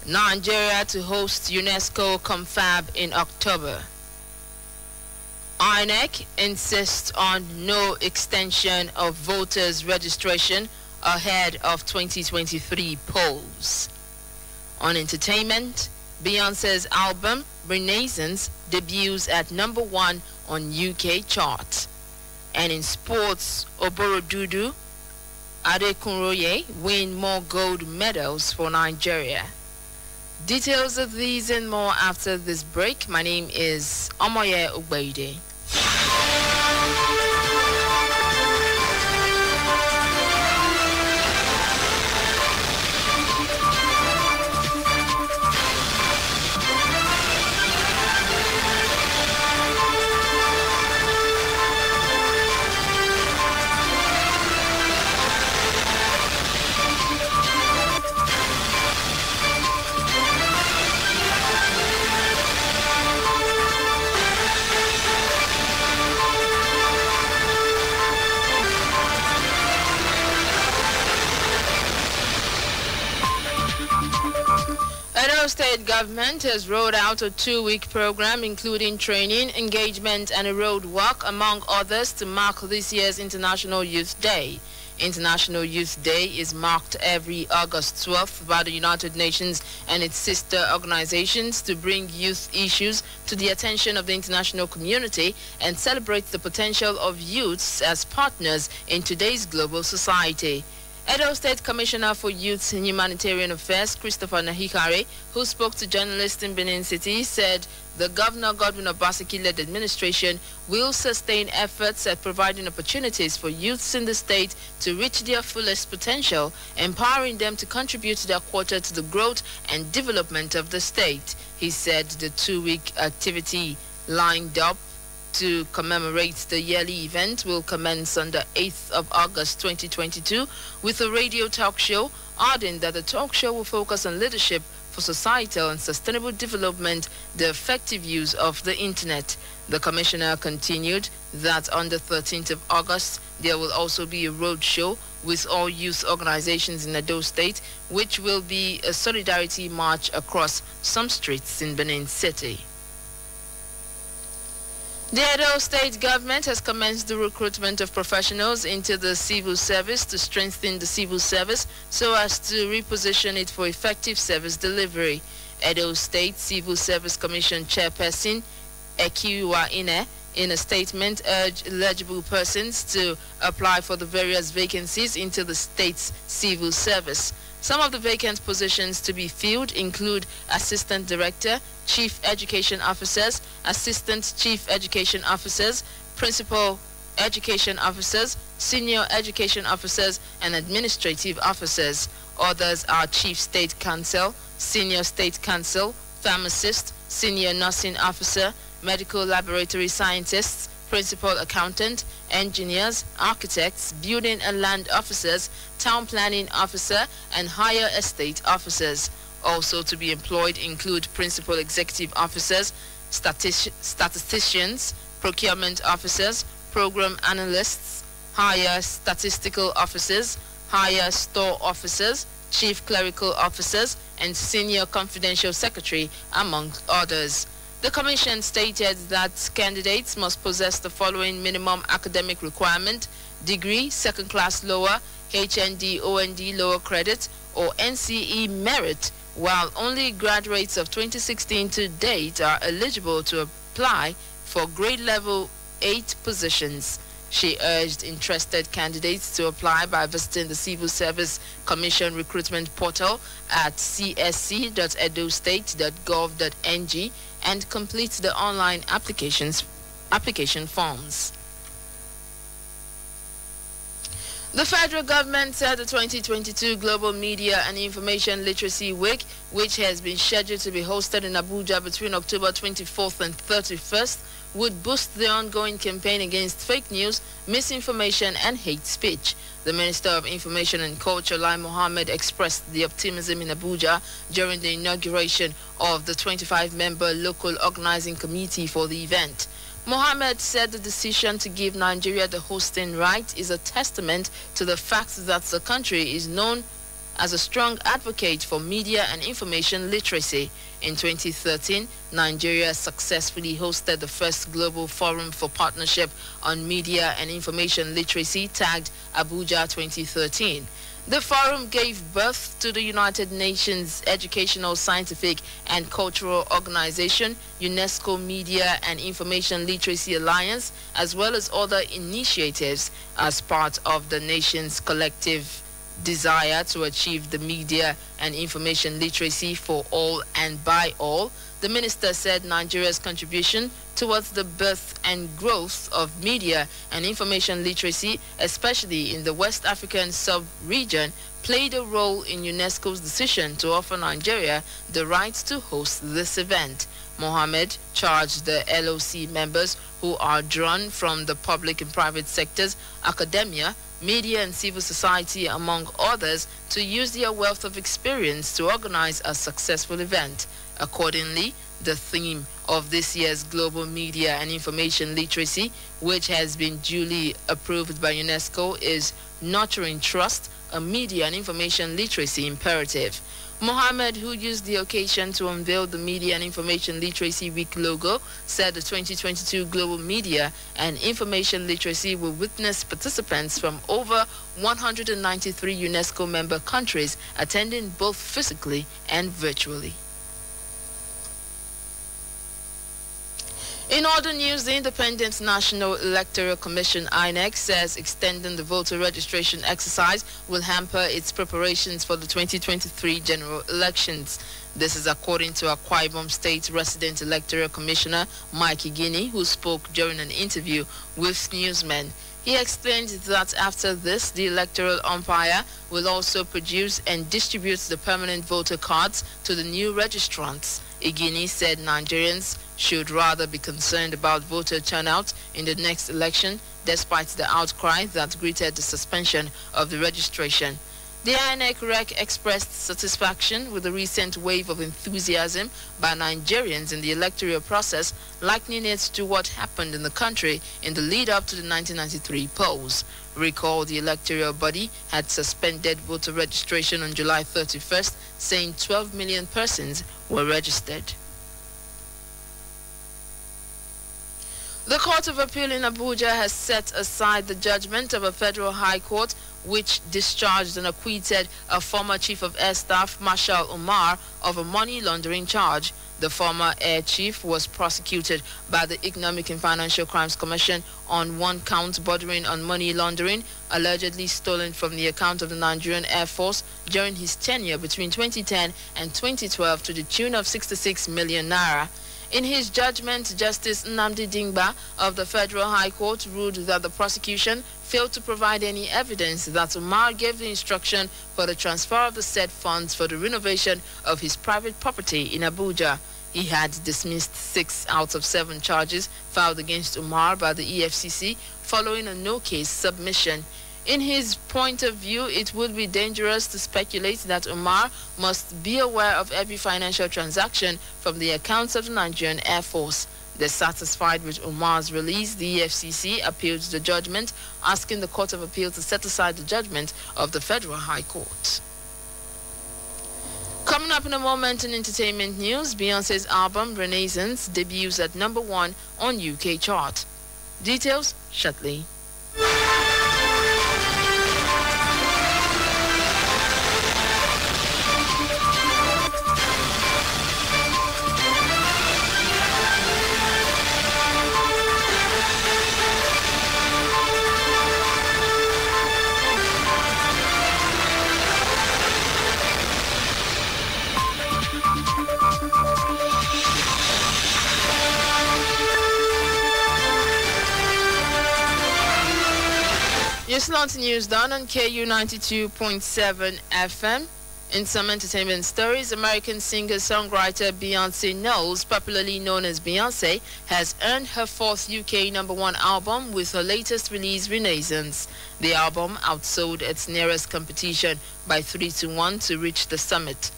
Nigeria to host UNESCO Confab in October. INEC insists on no extension of voters' registration ahead of 2023 polls. On entertainment, Beyoncé's album Renaissance debuts at #1 on UK charts. And in sports, Oborodudu Adekunroye win more gold medals for Nigeria. Details of these and more after this break. My name is Omoye Ogbeide. Edo State government has rolled out a 2-week program including training, engagement and a road walk, among others, to mark this year's International Youth Day. International Youth Day is marked every August 12th by the United Nations and its sister organizations to bring youth issues to the attention of the international community and celebrate the potential of youths as partners in today's global society. Edo State Commissioner for Youth and Humanitarian Affairs, Christopher Nahikare, who spoke to journalists in Benin City, said the Governor Godwin Obaseki-led administration will sustain efforts at providing opportunities for youths in the state to reach their fullest potential, empowering them to contribute their quota to the growth and development of the state. He said the 2-week activity lined up to commemorate the yearly event will commence on the 8th of August 2022 with a radio talk show, adding that the talk show will focus on leadership for societal and sustainable development, the effective use of the internet. The commissioner continued that on the 13th of August there will also be a road show with all youth organizations in Edo State, which will be a solidarity march across some streets in Benin City. The Edo State government has commenced the recruitment of professionals into the civil service to strengthen the civil service so as to reposition it for effective service delivery. Edo State Civil Service Commission Chairperson Ekiwa Ine, in a statement, urged eligible persons to apply for the various vacancies into the state's civil service. Some of the vacant positions to be filled include Assistant Director, Chief Education Officers, Assistant Chief Education Officers, Principal Education Officers, Senior Education Officers, and Administrative Officers. Others are Chief State Counsel, Senior State Counsel, Pharmacist, Senior Nursing Officer, Medical Laboratory Scientists, Principal Accountant, Engineers, Architects, Building and Land Officers, Town Planning Officer, and Higher Estate Officers. Also to be employed include Principal Executive Officers, Statisticians, Procurement Officers, Program Analysts, Higher Statistical Officers, Higher Store Officers, Chief Clerical Officers, and Senior Confidential Secretary, among others. The Commission stated that candidates must possess the following minimum academic requirement: degree, second class lower, HND, OND lower credit, or NCE merit, while only graduates of 2016 to date are eligible to apply for grade level 8 positions. She urged interested candidates to apply by visiting the Civil Service Commission recruitment portal at csc.edostate.gov.ng and complete the online application forms. The federal government said the 2022 Global Media and Information Literacy Week, which has been scheduled to be hosted in Abuja between October 24th and 31st, would boost the ongoing campaign against fake news, misinformation, and hate speech. The Minister of Information and Culture, Lai Mohammed, expressed the optimism in Abuja during the inauguration of the 25-member local organizing committee for the event. Mohammed said the decision to give Nigeria the hosting right is a testament to the fact that the country is known as a strong advocate for media and information literacy. In 2013, Nigeria successfully hosted the first Global Forum for Partnership on Media and Information Literacy, tagged Abuja 2013. The forum gave birth to the United Nations Educational, Scientific and Cultural Organization, UNESCO Media and Information Literacy Alliance, as well as other initiatives as part of the nation's collective desire to achieve the media and information literacy for all and by all. The minister said Nigeria's contribution towards the birth and growth of media and information literacy, especially in the West African sub-region, played a role in UNESCO's decision to offer Nigeria the right to host this event. Mohammed charged the LOC members, who are drawn from the public and private sectors, academia, media and civil society, among others, to use their wealth of experience to organize a successful event. Accordingly, the theme of this year's Global Media and Information Literacy, which has been duly approved by UNESCO, is Nurturing Trust, a Media and Information Literacy Imperative. Mohammed, who used the occasion to unveil the Media and Information Literacy Week logo, said the 2022 Global Media and Information Literacy will witness participants from over 193 UNESCO member countries attending both physically and virtually. In other news, the Independent National Electoral Commission, INEC, says extending the voter registration exercise will hamper its preparations for the 2023 general elections. This is according to Akwa Ibom State Resident Electoral Commissioner Mike Igini, who spoke during an interview with newsmen. He explained that after this, the electoral umpire will also produce and distribute the permanent voter cards to the new registrants. Igini said Nigerians should rather be concerned about voter turnout in the next election, despite the outcry that greeted the suspension of the registration. The INEC REC expressed satisfaction with the recent wave of enthusiasm by Nigerians in the electoral process, likening it to what happened in the country in the lead-up to the 1993 polls. Recall, the electoral body had suspended voter registration on July 31st, saying 12 million persons were registered. The Court of Appeal in Abuja has set aside the judgment of a federal high court which discharged and acquitted a former chief of air staff, Marshal Umar, of a money laundering charge. The former air chief was prosecuted by the Economic and Financial Crimes Commission on one count bordering on money laundering, allegedly stolen from the account of the Nigerian Air Force during his tenure between 2010 and 2012 to the tune of 66 million naira. In his judgment, Justice Nnamdi Dingba of the Federal High Court ruled that the prosecution failed to provide any evidence that Umar gave the instruction for the transfer of the said funds for the renovation of his private property in Abuja. He had dismissed 6 out of 7 charges filed against Umar by the EFCC following a no-case submission. In his point of view, it would be dangerous to speculate that Umar must be aware of every financial transaction from the accounts of the Nigerian Air Force. Dissatisfied with Umar's release, the EFCC appealed the judgment, asking the Court of Appeal to set aside the judgment of the Federal High Court. Coming up in a moment in entertainment news, Beyonce's album Renaissance debuts at #1 on UK chart. Details shortly. You're on to news done on KU 92.7 FM. In some entertainment stories, American singer-songwriter Beyonce Knowles, popularly known as Beyonce, has earned her 4th UK #1 album with her latest release, Renaissance. The album outsold its nearest competition by 3-1 to reach the summit.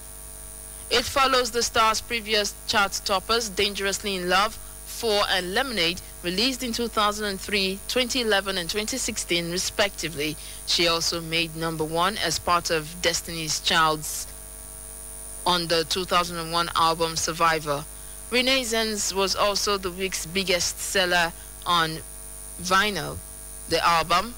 It follows the star's previous chart toppers, Dangerously in Love, 4 and Lemonade, released in 2003, 2011, and 2016 respectively. She also made #1 as part of Destiny's Child's on the 2001 album Survivor. Renaissance was also the week's biggest seller on vinyl. The album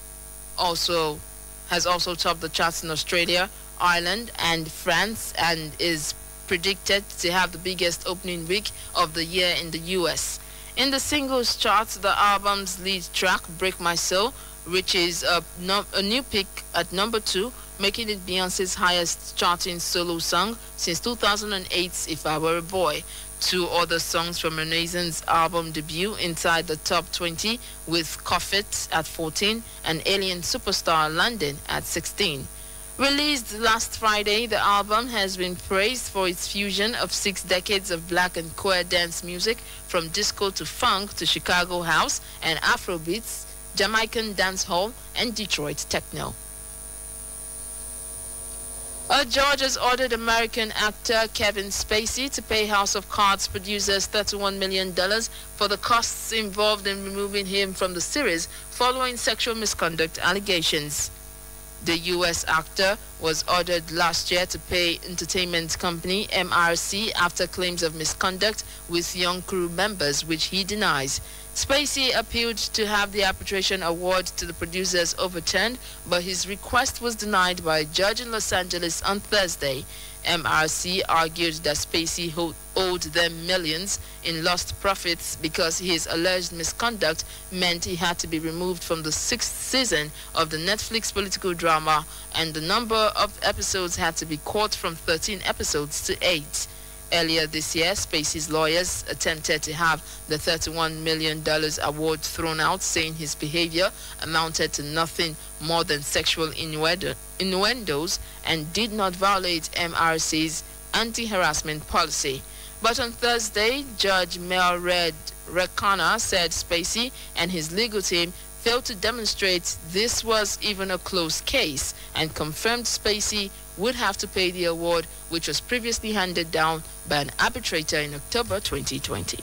has also topped the charts in Australia, Ireland, and France, and is predicted to have the biggest opening week of the year in the US. In the singles charts, the album's lead track, Break My Soul, reaches a new peak at #2, making it Beyoncé's highest charting solo song since 2008's If I Were a Boy. Two other songs from Renaissance album debut inside the top 20, with Cuff It at 14 and Alien Superstar London at 16. Released last Friday, the album has been praised for its fusion of 6 decades of black and queer dance music, from disco to funk to Chicago house and Afrobeats, Jamaican dancehall, and Detroit techno. A judge has ordered American actor Kevin Spacey to pay House of Cards producers $31 million for the costs involved in removing him from the series following sexual misconduct allegations. The U.S. actor was ordered last year to pay entertainment company MRC after claims of misconduct with young crew members, which he denies. Spacey appealed to have the arbitration award to the producers overturned, but his request was denied by a judge in Los Angeles on Thursday. MRC argued that Spacey owed them millions in lost profits because his alleged misconduct meant he had to be removed from the 6th season of the Netflix political drama, and the number of episodes had to be cut from 13 episodes to 8. Earlier this year, Spacey's lawyers attempted to have the $31 million award thrown out, saying his behavior amounted to nothing more than sexual innuendos and did not violate MRC's anti-harassment policy. But on Thursday, Judge Mel Redcana said Spacey and his legal team failed to demonstrate this was even a close case, and confirmed Spacey would have to pay the award, which was previously handed down by an arbitrator in October 2020.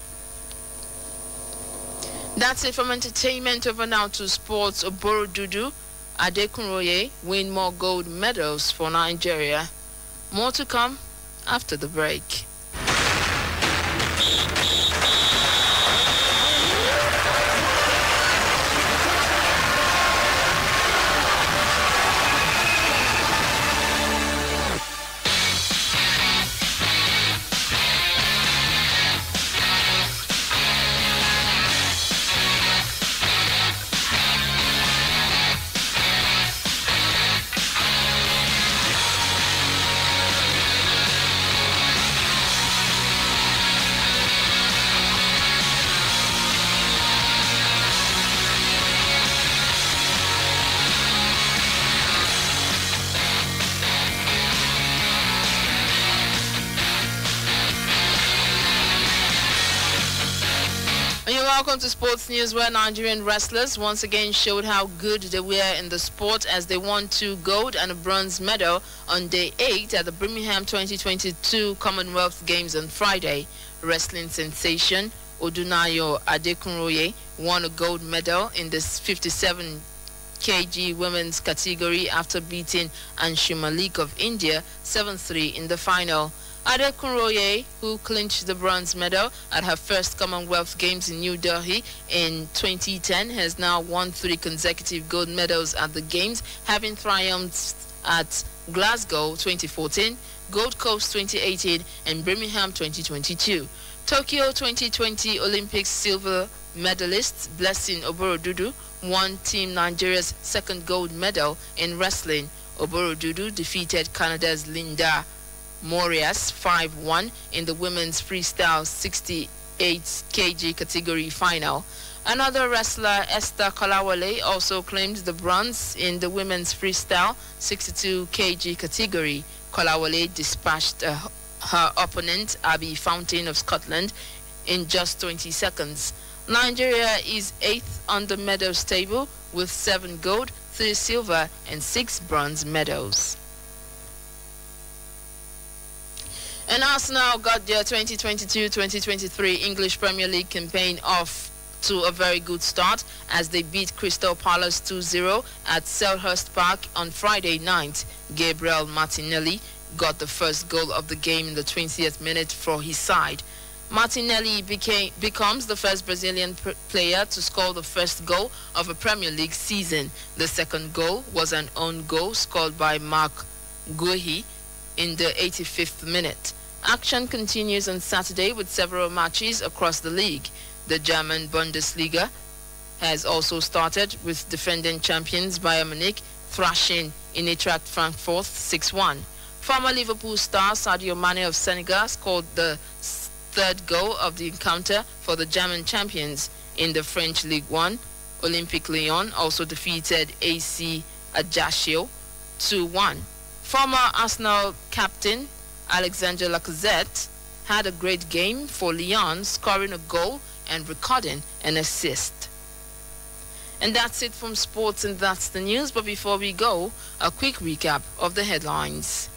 That's it from entertainment. Over now to sports. Oborodudu Adekunroye win more gold medals for Nigeria. More to come after the break. Welcome to Sports News, where Nigerian wrestlers once again showed how good they were in the sport as they won 2 gold and a bronze medal on day 8 at the Birmingham 2022 Commonwealth Games on Friday. Wrestling sensation Odunayo Adekunroye won a gold medal in the 57 kg women's category after beating Anshu Malik of India 7-3 in the final. Adekunroye, who clinched the bronze medal at her first Commonwealth Games in New Delhi in 2010, has now won 3 consecutive gold medals at the Games, having triumphed at Glasgow 2014, Gold Coast 2018, and Birmingham 2022. Tokyo 2020 Olympics silver medalist Blessing Oborodudu won Team Nigeria's 2nd gold medal in wrestling. Oborodudu defeated Canada's Linda Morias 5-1 in the women's freestyle 68 kg category final. Another wrestler, Esther Kolawole, also claimed the bronze in the women's freestyle 62 kg category. Kolawole dispatched her opponent, Abby Fountain of Scotland, in just 20 seconds. Nigeria is 8th on the medals table with 7 gold, 3 silver, and 6 bronze medals. And Arsenal got their 2022-2023 English Premier League campaign off to a very good start as they beat Crystal Palace 2-0 at Selhurst Park on Friday night. Gabriel Martinelli got the first goal of the game in the 20th minute for his side. Martinelli becomes the first Brazilian player to score the first goal of a Premier League season. The second goal was an own goal scored by Marc Guehi in the 85th minute. Action continues on Saturday with several matches across the league. The German Bundesliga has also started with defending champions Bayern Munich thrashing Eintracht Frankfurt 6-1. Former Liverpool star Sadio Mane of Senegal scored the third goal of the encounter for the German champions. In the French Ligue 1, Olympique Lyon also defeated AC Ajaccio 2-1. Former Arsenal captain Alexander Lacazette had a great game for Lyon, scoring a goal and recording an assist. And that's it from sports, and that's the news. But before we go, a quick recap of the headlines.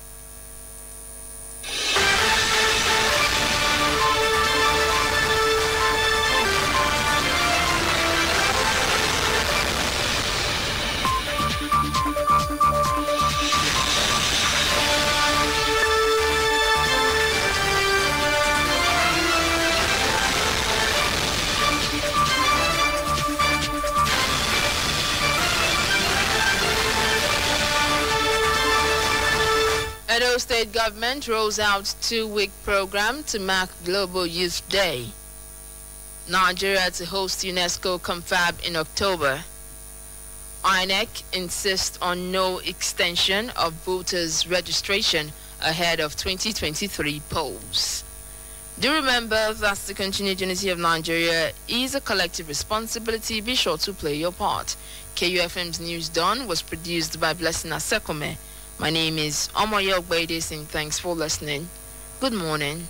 Edo State government rolls out 2-week program to mark Global Youth Day. Nigeria to host UNESCO Confab in October. INEC insists on no extension of voters' registration ahead of 2023 polls. Do remember that the continued unity of Nigeria is a collective responsibility. Be sure to play your part. KUFM's News Dawn was produced by Blessing Asekome. My name is Omoye Ogbeide Singh. Thanks for listening. Good morning.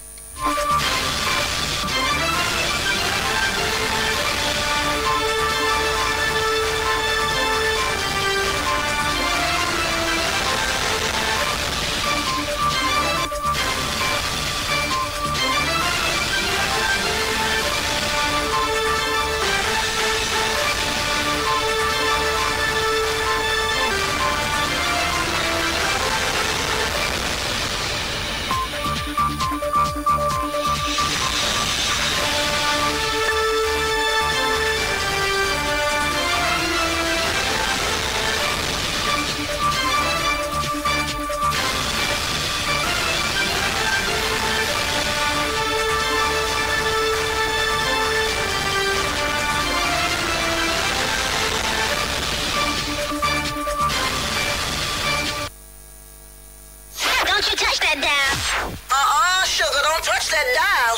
Sugar, don't touch that dial.